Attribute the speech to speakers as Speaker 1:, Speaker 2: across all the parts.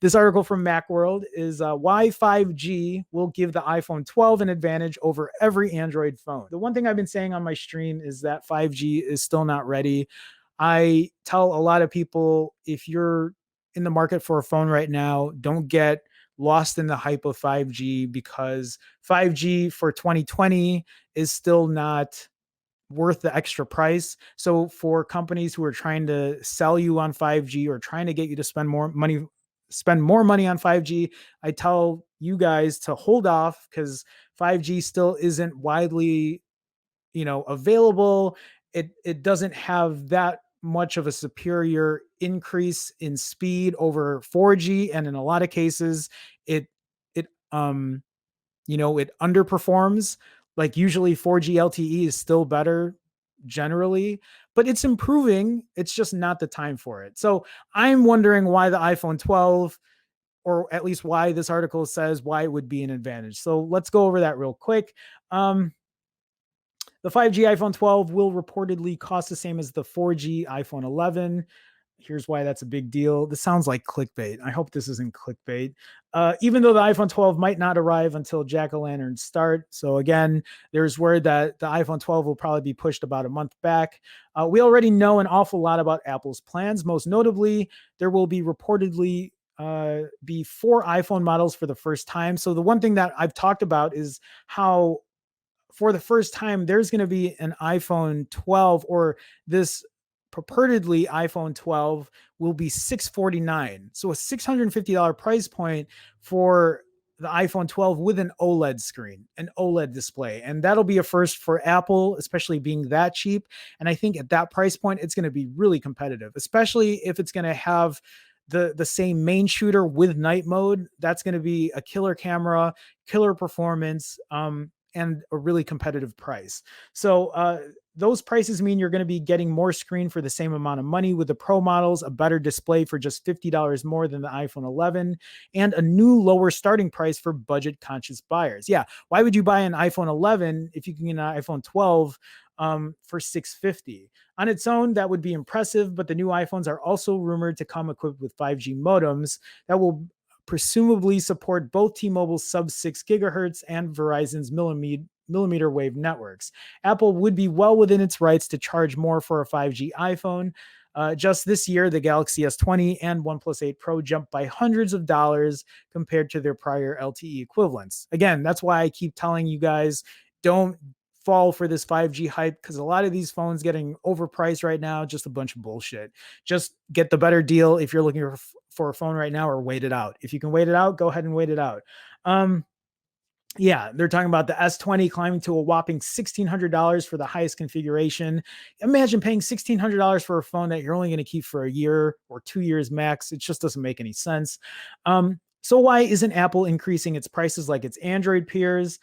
Speaker 1: This article from Macworld is why 5G will give the iPhone 12 an advantage over every Android phone. The one thing I've been saying on my stream is that 5G is still not ready. I tell a lot of people, if you're in the market for a phone right now, don't get lost in the hype of 5G, because 5G for 2020 is still not worth the extra price. So for companies who are trying to sell you on 5G or trying to get you to spend more money on 5G, I tell you guys to hold off, because 5G still isn't widely, available. It doesn't have that much of a superior increase in speed over 4G, and in a lot of cases it it it underperforms. Like, usually 4G LTE is still better generally, but it's improving. It's just not the time for it. So I'm wondering why the iPhone 12, or at least why this article says why it would be an advantage. So let's go over that real quick. Um, the 5G iPhone 12 will reportedly cost the same as the 4G iPhone 11. Here's why that's a big deal. This sounds like clickbait. I hope this isn't clickbait. Even though the iPhone 12 might not arrive until Jack-o'-lanterns start. So again, there's word that the iPhone 12 will probably be pushed about a month back. We already know an awful lot about Apple's plans. Most notably, there will be reportedly be 4 iPhone models for the first time. So the one thing that I've talked about is how, for the first time, there's going to be an iPhone 12, or this purportedly iPhone 12 will be $649. So a $650 price point for the iPhone 12 with an OLED screen, an OLED display. And that'll be a first for Apple, especially being that cheap. And I think at that price point, it's going to be really competitive, especially if it's going to have the same main shooter with night mode. That's going to be a killer camera, killer performance, and a really competitive price. So those prices mean you're going to be getting more screen for the same amount of money. With the Pro models, a better display for just $50 more than the iPhone 11, and a new lower starting price for budget conscious buyers. Yeah, why would you buy an iPhone 11 if you can get an iPhone 12 for $650? On its own, that would be impressive, but the new iPhones are also rumored to come equipped with 5G modems that will presumably support both T-Mobile's sub-6 gigahertz and Verizon's millimeter wave networks. Apple would be well within its rights to charge more for a 5G iPhone. Just this year, the Galaxy S20 and OnePlus 8 Pro jumped by hundreds of dollars compared to their prior LTE equivalents. Again, that's why I keep telling you guys, don't fall for this 5G hype, because a lot of these phones getting overpriced right now, just a bunch of bullshit. Just get the better deal if you're looking for a phone right now, or wait it out. If you can wait it out, go ahead and wait it out. Yeah, they're talking about the S20 climbing to a whopping $1,600 for the highest configuration. Imagine paying $1,600 for a phone that you're only going to keep for a year or 2 years max. It just doesn't make any sense. So why isn't Apple increasing its prices like its Android peers?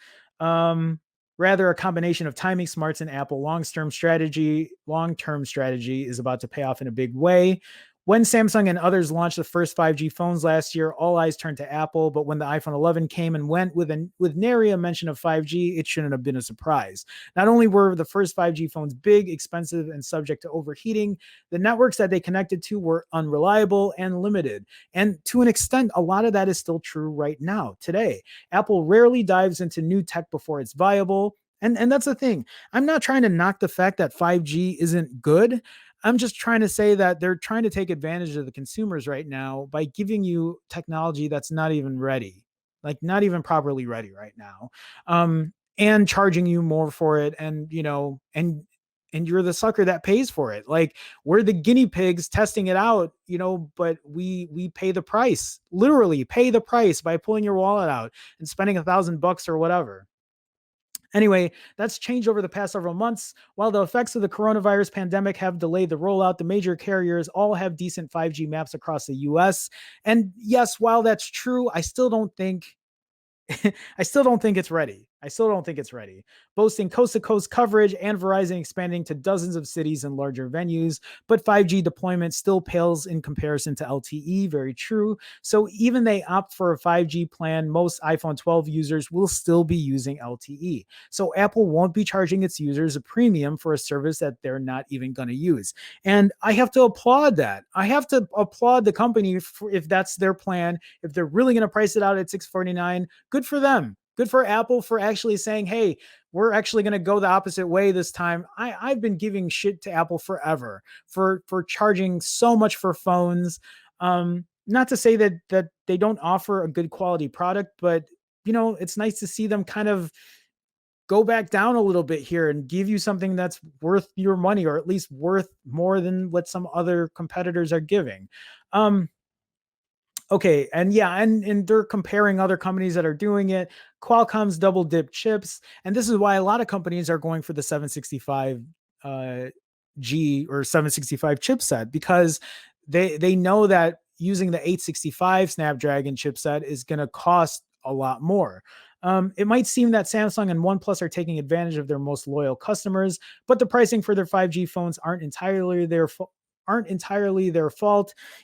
Speaker 1: Rather, a combination of timing smarts and Apple long-term strategy is about to pay off in a big way. When Samsung and others launched the first 5G phones last year, all eyes turned to Apple. But when the iPhone 11 came and went with nary a mention of 5G, it shouldn't have been a surprise. Not only were the first 5G phones big, expensive, and subject to overheating, the networks that they connected to were unreliable and limited. And to an extent, a lot of that is still true right now, today. Apple rarely dives into new tech before it's viable. And that's the thing. I'm not trying to knock the fact that 5G isn't good. I'm just trying to say that they're trying to take advantage of the consumers right now by giving you technology that's not even ready, like not even properly ready right now, and charging you more for it. And, and you're the sucker that pays for it. Like, we're the guinea pigs testing it out, but we pay the price, literally pay the price by pulling your wallet out and spending $1,000 or whatever. Anyway, that's changed over the past several months. While the effects of the coronavirus pandemic have delayed the rollout, the major carriers all have decent 5G maps across the US. And yes, while that's true, I still don't think it's ready. I still don't think it's ready. Boasting coast to coast coverage and Verizon expanding to dozens of cities and larger venues, but 5G deployment still pales in comparison to LTE. Very true. So even they opt for a 5G plan, most iPhone 12 users will still be using LTE. So Apple won't be charging its users a premium for a service that they're not even going to use. And I have to applaud that. I have to applaud the company for, if that's their plan, if they're really going to price it out at 649, good for them. Good for Apple for actually saying, hey, we're actually going to go the opposite way this time. I've been giving shit to Apple forever for charging so much for phones. Not to say that they don't offer a good quality product, but it's nice to see them kind of go back down a little bit here and give you something that's worth your money, or at least worth more than what some other competitors are giving. Um, Okay, and yeah, and they're comparing other companies that are doing it. Qualcomm's double dip chips, and this is why a lot of companies are going for the 765 uh, G or 765 chipset, because they know that using the 865 Snapdragon chipset is going to cost a lot more. It might seem that Samsung and OnePlus are taking advantage of their most loyal customers, but the pricing for their 5G phones aren't entirely their fault.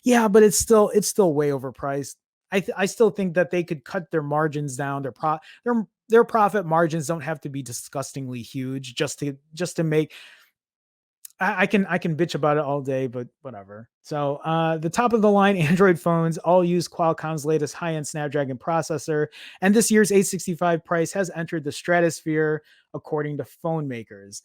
Speaker 1: Yeah, but it's still way overpriced. I still think that they could cut their margins down. Their profit margins don't have to be disgustingly huge just to make. I can bitch about it all day, but whatever. So the top of the line Android phones all use Qualcomm's latest high-end Snapdragon processor, and this year's 865 price has entered the stratosphere, according to phone makers.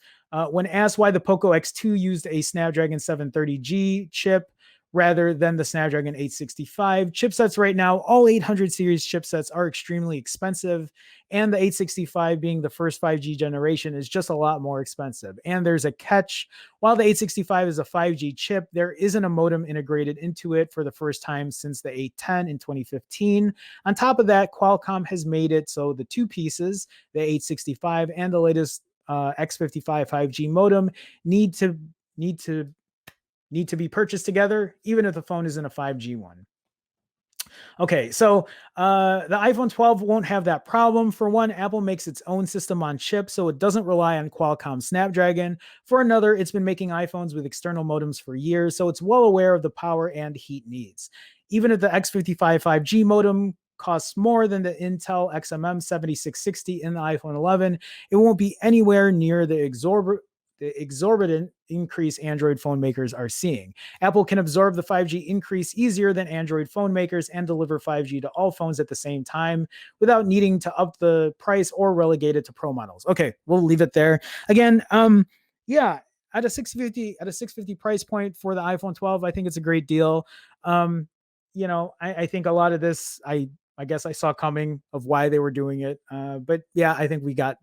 Speaker 1: When asked why the Poco X2 used a Snapdragon 730G chip rather than the Snapdragon 865 chipsets right now, all 800 series chipsets are extremely expensive, and the 865 being the first 5G generation is just a lot more expensive. And there's a catch. While the 865 is a 5G chip, there isn't a modem integrated into it for the first time since the 810 in 2015. On top of that, Qualcomm has made it so the two pieces, the 865 and the latest X55 5G modem, need to need to need to be purchased together, even if the phone isn't a 5G one. Okay, so the iPhone 12 won't have that problem. For one, Apple makes its own system on chip, so it doesn't rely on Qualcomm Snapdragon. For another, it's been making iPhones with external modems for years, so it's well aware of the power and heat needs. Even if the X55 5G modem costs more than the Intel XMM 7660 in the iPhone 11, it won't be anywhere near the exorbitant increase Android phone makers are seeing. Apple can absorb the 5G increase easier than Android phone makers and deliver 5G to all phones at the same time without needing to up the price or relegate it to pro models. Okay, we'll leave it there. Again, yeah, at a 650 price point for the iPhone 12, I think it's a great deal. I think a lot of this I guess I saw coming of why they were doing it. But yeah, I think we got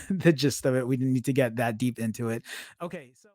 Speaker 1: the gist of it. We didn't need to get that deep into it. Okay, so